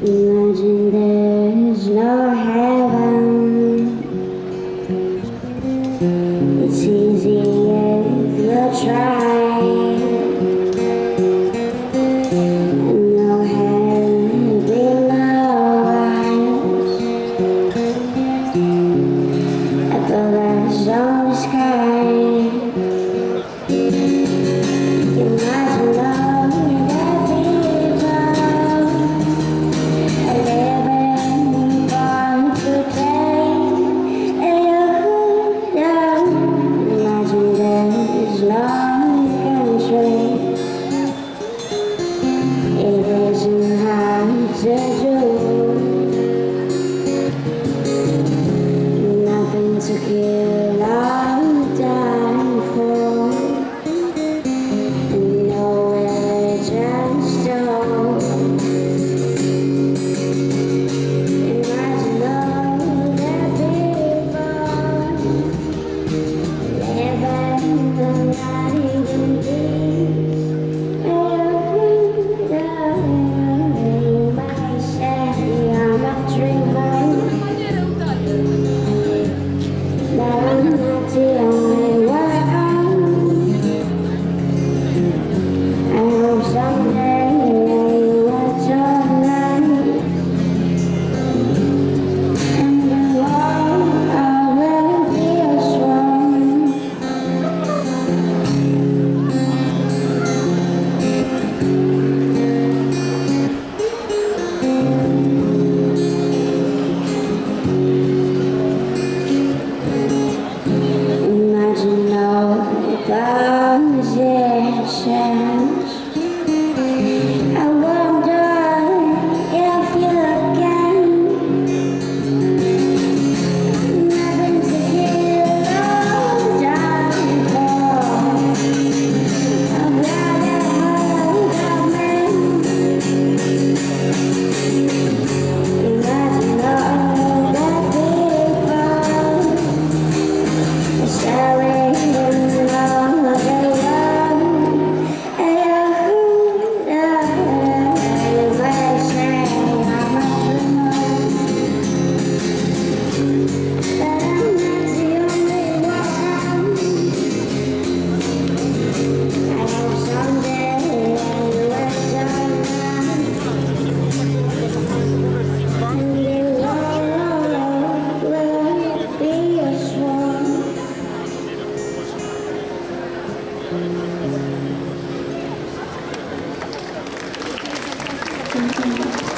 Imagine there's no heaven. It's easy if you try. And no heaven below us. Everlasting on the sky. Imagine all that people living for today. Imagine there's no country. It isn't hard to do. Nothing to kill or die for. And no religions don't. Imagine all the people living the night in peace. You might say I'm a dreamer, but I'm not the only one. I hope someday you will join me, and the world will be strong. Imagine all the positions. I wonder if you can. Nothing to kill or die for. I'd rather hold a man. Imagine all the people sharing all of the world. You might say I'm a dreamer, but I'm not the only one. I hope someday you will join me, and the world will be strong. Thank you.